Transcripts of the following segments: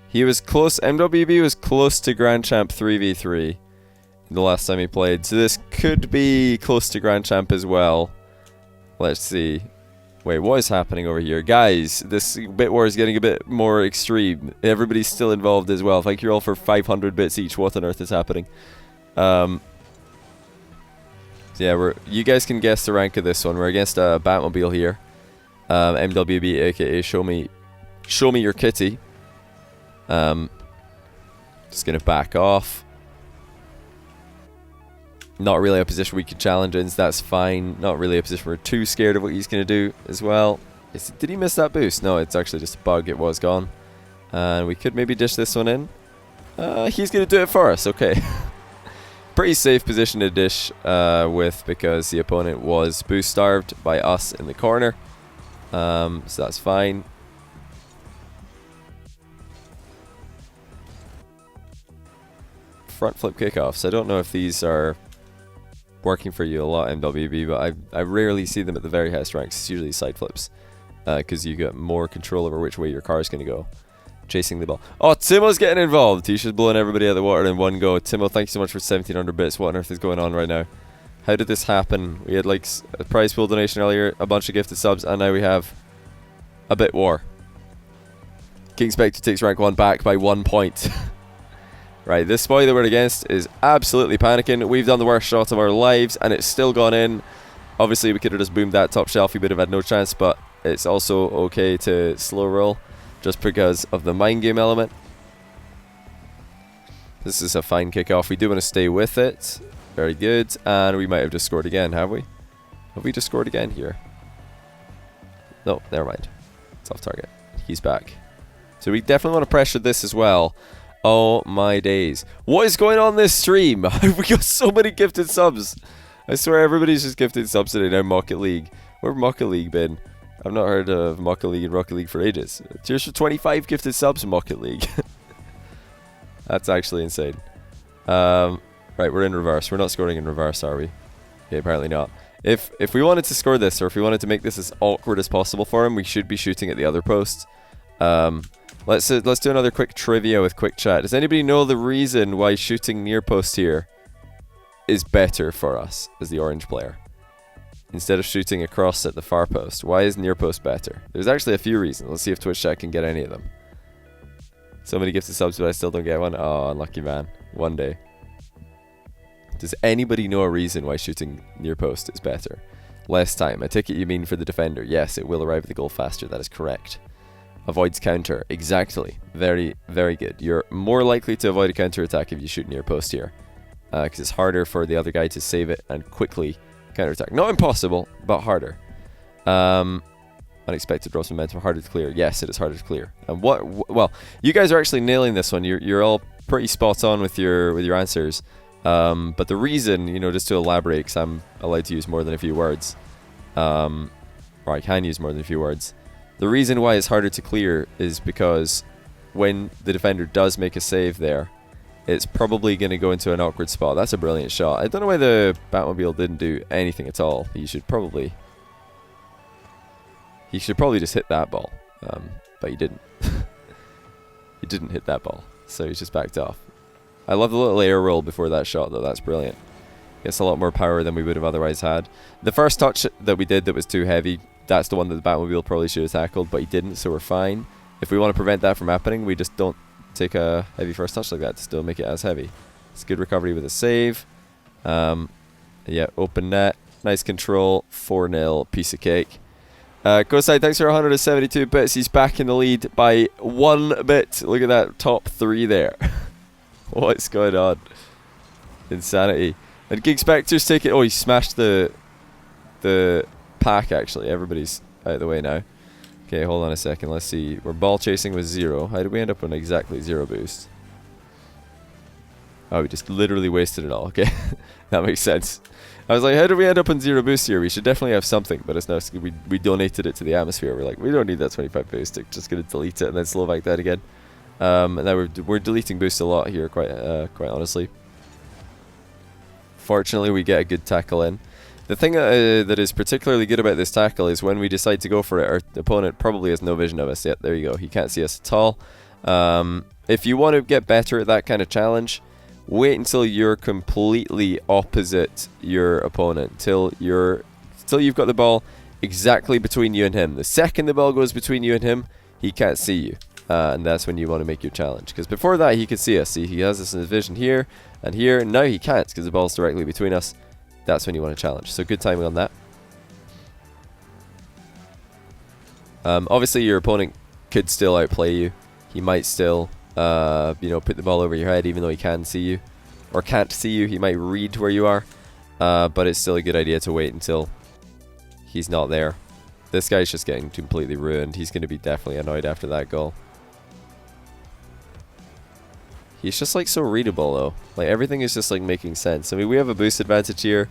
He was close. MWB was close to Grand Champ 3v3 the last time he played. So this could be close to Grand Champ as well. Let's see. Wait, what is happening over here? Guys, this bit war is getting a bit more extreme. Everybody's still involved as well. Thank you all for 500 bits each. What on earth is happening? So yeah, you guys can guess the rank of this one. We're against a Batmobile here. MWB, aka Show Me Your Kitty. Just gonna back off. Not really a position we could challenge in, so that's fine. Not really a position we're too scared of what he's gonna do as well. Did he miss that boost? No, it's actually just a bug. It was gone. And we could maybe dish this one in. He's gonna do it for us. Okay. Pretty safe position to dish with, because the opponent was boost starved by us in the corner. So that's fine. Front flip kickoffs. I don't know if these are working for you a lot, MWB, but I rarely see them at the very highest ranks. It's usually side flips, because you get more control over which way your car is going to go. Chasing the ball. Oh, Timo's getting involved. He's just blowing everybody out of the water in one go. Timo, thank you so much for 1700 bits. What on earth is going on right now? How did this happen? We had like a prize pool donation earlier, a bunch of gifted subs, and now we have a bit war. King Spectre takes rank 1 back by 1 point. Right, this boy that we're against is absolutely panicking. We've done the worst shot of our lives, and it's still gone in. Obviously, we could have just boomed that top shelf. We would have had no chance, but it's also okay to slow roll, just because of the mind game element. This is a fine kickoff. We do want to stay with it. Very good. And we might have just scored again, have we? Have we just scored again here? No, never mind. It's off target. He's back. So we definitely want to pressure this as well. Oh my days. What is going on this stream? We got so many gifted subs. I swear everybody's just gifted subs today now. Mocket League. Where's Mocket League been? I've not heard of Mocket League and Rocket League for ages. Cheers for 25 gifted subs in Mocket League. That's actually insane. Right, we're in reverse. We're not scoring in reverse, are we? Okay, apparently not. If we wanted to score this, or if we wanted to make this as awkward as possible for him, we should be shooting at the other post. Let's do another quick trivia with quick chat. Does anybody know the reason why shooting near post here is better for us as the orange player, instead of shooting across at the far post? Why is near post better? There's actually a few reasons. Let's see if Twitch chat can get any of them. So many gifted subs, but I still don't get one. Oh, unlucky man. One day. Does anybody know a reason why shooting near post is better? Less time. I take it you mean for the defender. Yes, it will arrive at the goal faster. That is correct. Avoids counter. Exactly. Very, very good. You're more likely to avoid a counter attack if you shoot near post here, because it's harder for the other guy to save it and quickly counter attack. Not impossible, but harder. Unexpected drops momentum. Harder to clear. Yes, it is harder to clear. And well, you guys are actually nailing this one. You're all pretty spot on with your answers. But the reason, just to elaborate, because I'm allowed to use more than a few words, or I can use more than a few words. The reason why it's harder to clear is because when the defender does make a save there, it's probably going to go into an awkward spot. That's a brilliant shot. I don't know why the Batmobile didn't do anything at all. He should probably just hit that ball, but he didn't. He didn't hit that ball, so he's just backed off. I love the little air roll before that shot, though. That's brilliant. Gets a lot more power than we would have otherwise had. The first touch that we did that was too heavy, that's the one that the Batmobile probably should have tackled, but he didn't, so we're fine. If we want to prevent that from happening, we just don't take a heavy first touch like that to still make it as heavy. It's good recovery with a save. Yeah, open net. Nice control. 4-0. Piece of cake. Kosai, thanks for 172 bits. He's back in the lead by 1 bit. Look at that top 3 there. What's going on? Insanity. And King Spectre's taking... Oh, he smashed the pack, actually. Everybody's out of the way now. Okay, hold on a second. Let's see. We're ball chasing with 0. How did we end up on exactly 0 boost? Oh, we just literally wasted it all. Okay, that makes sense. I was like, how did we end up on 0 boost here? We should definitely have something, but it's not. We donated it to the atmosphere. We're like, we don't need that 25 boost. We're just going to delete it and then slow back that again. And now we're deleting boost a lot here, quite honestly. Fortunately, we get a good tackle in. The thing that is particularly good about this tackle is when we decide to go for it, our opponent probably has no vision of us yet. There you go. He can't see us at all. If you want to get better at that kind of challenge, wait until you're completely opposite your opponent, till you've got the ball exactly between you and him. The second the ball goes between you and him, he can't see you, and that's when you want to make your challenge. Because before that, he could see us. See, he has us in his vision here and here. Now he can't because the ball's directly between us. That's when you want to challenge. So good timing on that. Obviously, your opponent could still outplay you. He might still, put the ball over your head, even though he can see you, or can't see you. He might read where you are, but it's still a good idea to wait until he's not there. This guy's just getting completely ruined. He's going to be definitely annoyed after that goal. He's just like so readable though. Like everything is just like making sense. I mean, we have a boost advantage here.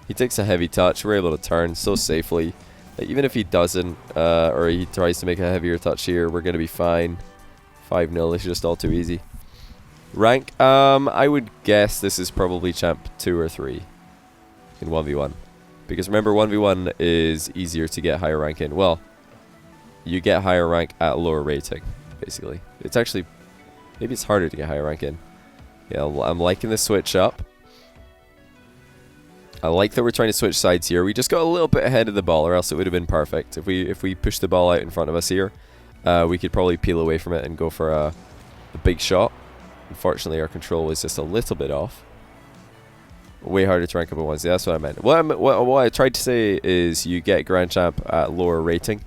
He takes a heavy touch. We're able to turn so safely. Like, even if he doesn't, or he tries to make a heavier touch here, we're going to be fine. 5-0. This is just all too easy. Rank. I would guess this is probably champ 2 or 3 in 1v1. Because remember, 1v1 is easier to get higher rank in. Well, you get higher rank at lower rating, basically. It's actually, maybe it's harder to get higher rank in. Yeah, I'm liking the switch up. I like that we're trying to switch sides here. We just got a little bit ahead of the ball, or else it would have been perfect. If we push the ball out in front of us here, we could probably peel away from it and go for a big shot. Unfortunately, our control was just a little bit off. Way harder to rank up at once. Yeah, that's what I meant. What I tried to say is you get Grand Champ at lower rating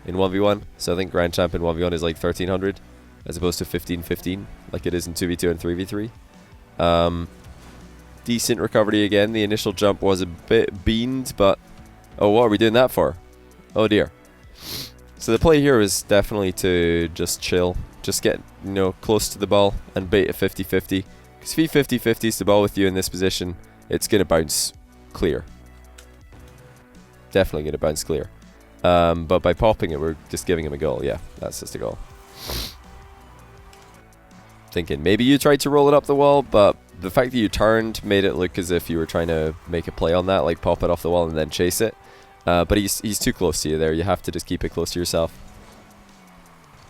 in 1v1. So I think Grand Champ in 1v1 is like 1300 as opposed to 1515 like it is in 2v2 and 3v3. Decent recovery again. The initial jump was a bit beamed, but oh, what are we doing that for? Oh dear. So the play here is definitely to just chill, just get close to the ball and bait a 50-50. Because if he 50-50s the ball with you in this position, it's gonna bounce clear. Definitely gonna bounce clear. But by popping it, we're just giving him a goal. Yeah, that's just a goal. Thinking maybe you tried to roll it up the wall, but the fact that you turned made it look as if you were trying to make a play on that, like pop it off the wall and then chase it. But he's too close to you there. You have to just keep it close to yourself.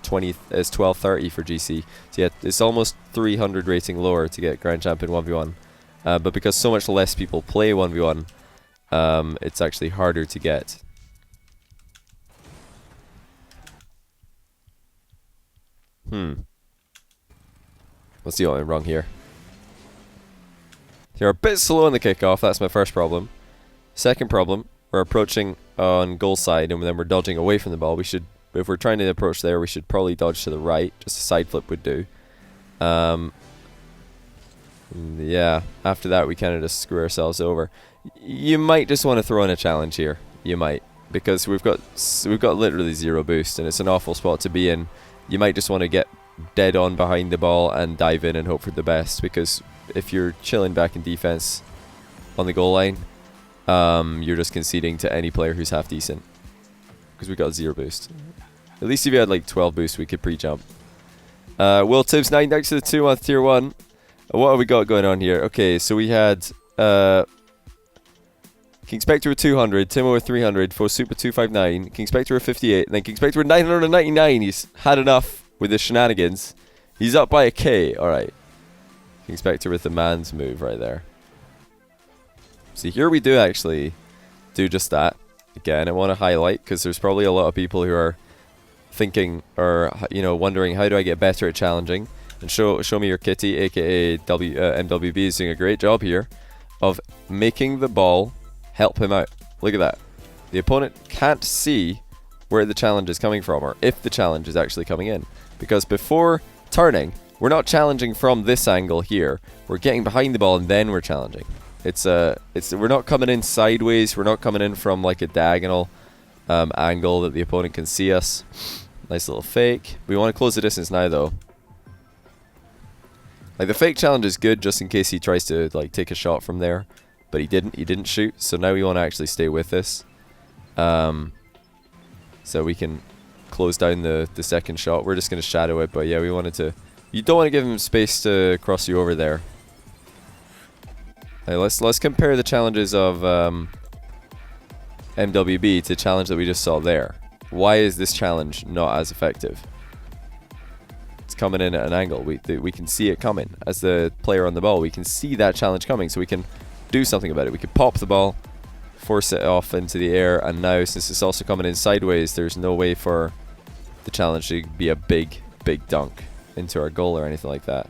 20 is 1230 for GC. So yeah, it's almost 300 rating lower to get Grand Champ in 1v1. But because so much less people play 1v1, it's actually harder to get. Let's see what went wrong here. They're a bit slow in the kickoff. That's my first problem. Second problem, we're approaching on goal side and then we're dodging away from the ball. We should, if we're trying to approach there, we should probably dodge to the right. Just a side flip would do. Yeah, after that we kind of just screw ourselves over. You might just want to throw in a challenge here. You might, because we've got literally 0 boost and it's an awful spot to be in. You might just want to get dead on behind the ball and dive in and hope for the best, because if you're chilling back in defense on the goal line, you're just conceding to any player who's half decent, because we got 0 boost. At least if you had like 12 boost, we could pre-jump. Will Tibbs 9 next to the 2 on tier 1. What have we got going on here? Okay, so we had King Spectre with 200, Timo with 300, Faux Super 259, King Spectre with 58, and then King Spectre with 999. He's had enough with his shenanigans. He's up by a K. Alright. King Spectre with the man's move right there. See, here we do actually do just that. Again, I want to highlight, because there's probably a lot of people who are thinking, or wondering, how do I get better at challenging? And show me your kitty, aka MWB, is doing a great job here of making the ball help him out. Look at that. The opponent can't see where the challenge is coming from, or if the challenge is actually coming in. Because before turning, we're not challenging from this angle here. We're getting behind the ball and then we're challenging. We're not coming in sideways. We're not coming in from like a diagonal angle that the opponent can see us. Nice little fake. We want to close the distance now though. Like, the fake challenge is good just in case he tries to like take a shot from there, but he didn't shoot. So now we want to actually stay with this, so we can close down the second shot. We're just going to shadow it, but yeah, we wanted to. You don't want to give him space to cross you over there. Hey, let's compare the challenges of MWB to the challenge that we just saw there. Why is this challenge not as effective? It's coming in at an angle. We can see it coming. As the player on the ball, we can see that challenge coming, so we can do something about it. We could pop the ball, force it off into the air, and now since it's also coming in sideways, there's no way for the challenge to be a big dunk into our goal or anything like that.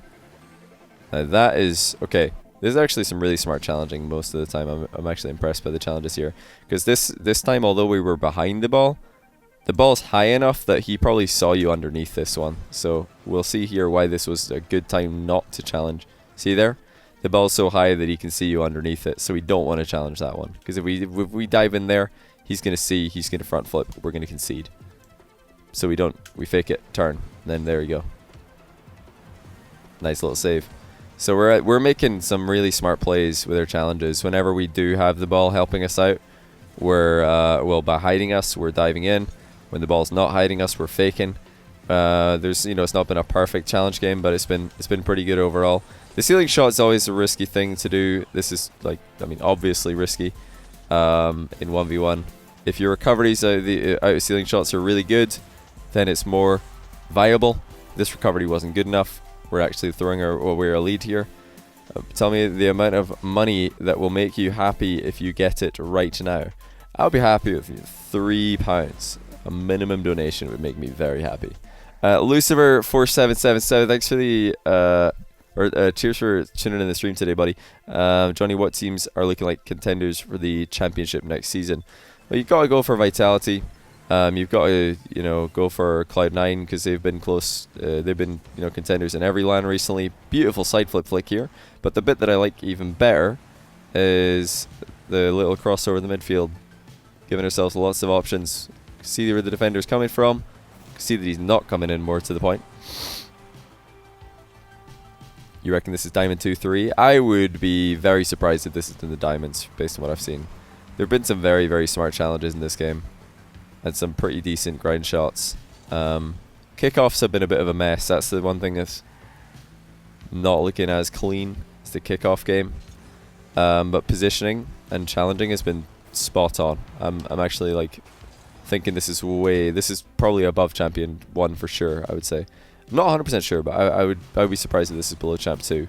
Now that is okay. There's actually some really smart challenging most of the time. I'm actually impressed by the challenges here, because this time, although we were behind the ball's high enough that he probably saw you underneath this one. So we'll see here why this was a good time not to challenge. See there? The ball's so high that he can see you underneath it, so we don't want to challenge that one. Because if we dive in there, he's going to see, he's going to front flip, we're going to concede. So we fake it, turn, and then there you go. Nice little save. So we're making some really smart plays with our challenges. Whenever we do have the ball helping us out, by hiding us, we're diving in. When the ball's not hiding us, we're faking. It's not been a perfect challenge game, but it's been pretty good overall. The ceiling shot is always a risky thing to do. This is obviously risky in 1v1. If your recoveries out of ceiling shots are really good, then it's more viable. This recovery wasn't good enough. We're actually throwing we're a lead here. Tell me the amount of money that will make you happy if you get it right now. I'll be happy with £3. A minimum donation would make me very happy. Lucifer4777, thanks for the cheers for tuning in the stream today, buddy. Johnny, what teams are looking like contenders for the championship next season? Well, you've got to go for Vitality. You've got to go for Cloud9 because they've been close. They've been contenders in every LAN recently. Beautiful side flip flick here. But the bit that I like even better is the little crossover in the midfield, giving ourselves lots of options. See where the defender's coming from. See that he's not coming in, more to the point. You reckon this is Diamond 2-3? I would be very surprised if this is in the Diamonds, based on what I've seen. There have been some very, very smart challenges in this game, and some pretty decent grind shots. Kickoffs have been a bit of a mess. That's the one thing that's not looking as clean as the kickoff game. But positioning and challenging has been spot on. I'm actually thinking this is probably above Champion 1 for sure, I would say. I'm not 100% sure, but I would be surprised if this is below Champ 2.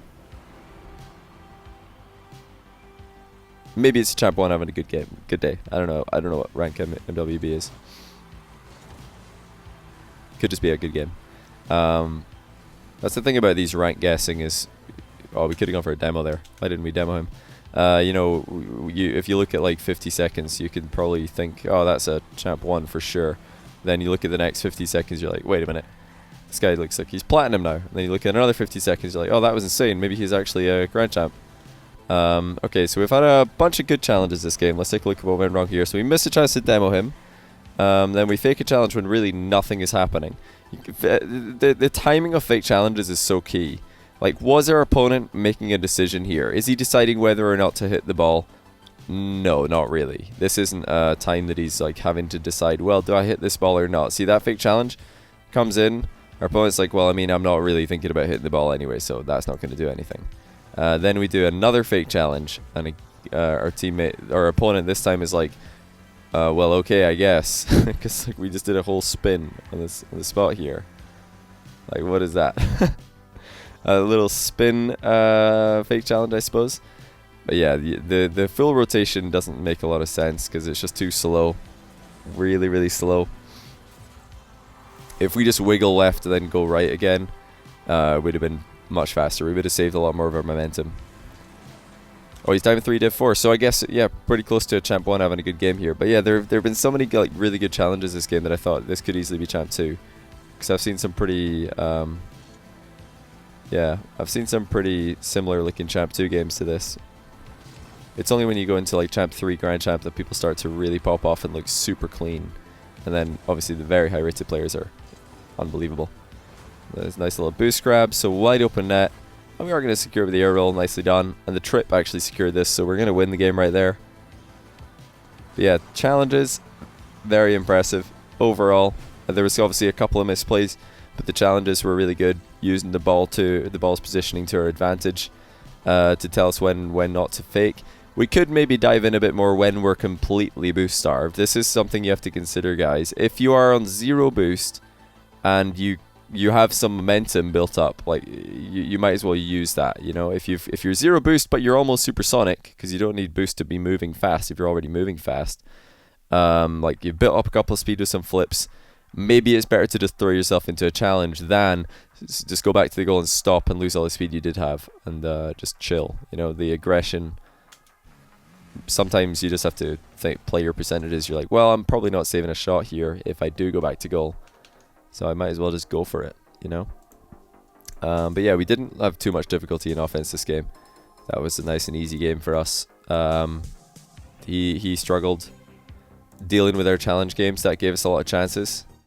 Maybe it's Champ 1 having a good day. I don't know what rank MWB is. Could just be a good game. That's the thing about these rank guessing is, we could have gone for a demo there. Why didn't we demo him? If you look at 50 seconds, you can probably think, oh, that's a Champ 1 for sure. Then you look at the next 50 seconds, you're like, wait a minute. This guy looks like he's Platinum now. And then you look at another 50 seconds, you're like, oh, that was insane. Maybe he's actually a Grand Champ. Okay, so we've had a bunch of good challenges this game. Let's take a look at what went wrong here. So we missed a chance to demo him. Then we fake a challenge when really nothing is happening. The timing of fake challenges is so key. Was our opponent making a decision here? Is he deciding whether or not to hit the ball? No, not really. This isn't a time that he's having to decide, well, do I hit this ball or not? See, that fake challenge comes in. Our opponent's like, well, I'm not really thinking about hitting the ball anyway, so that's not going to do anything. Then we do another fake challenge, and our opponent this time is like, well, okay, I guess, because we just did a whole spin on the spot here. What is that? A little spin fake challenge, I suppose. But yeah, the full rotation doesn't make a lot of sense because it's just too slow, really, really slow. If we just wiggle left and then go right again, it would have been much faster. We would have saved a lot more of our momentum. Oh, he's Diamond 3, Div 4. So I guess, yeah, pretty close to a Champ 1 having a good game here. But yeah, there have been so many really good challenges this game that I thought this could easily be Champ 2. Because I've seen some pretty... I've seen some pretty similar looking Champ 2 games to this. It's only when you go into Champ 3 Grand Champ that people start to really pop off and look super clean. And then obviously the very high rated players are unbelievable. There's a nice little boost grab, so wide open net. And we are going to secure with the air roll, nicely done. And the trip actually secured this, so we're going to win the game right there. But yeah, challenges, very impressive overall. There was obviously a couple of misplays, but the challenges were really good, using the ball's positioning to our advantage to tell us when not to fake. We could maybe dive in a bit more when we're completely boost starved. This is something you have to consider, guys. If you are on 0 boost and you you have some momentum built up. Like you might as well use that. You know, if you're 0 boost but you're almost supersonic, because you don't need boost to be moving fast if you're already moving fast. Like you've built up a couple of speed with some flips. Maybe it's better to just throw yourself into a challenge than just go back to the goal and stop and lose all the speed you did have and just chill. You know, the aggression. Sometimes you just have to play your percentages. You're like, well, I'm probably not saving a shot here if I do go back to goal, so I might as well just go for it, you know. But yeah, we didn't have too much difficulty in offense this game. That was a nice and easy game for us. He struggled dealing with our challenge games. That gave us a lot of chances.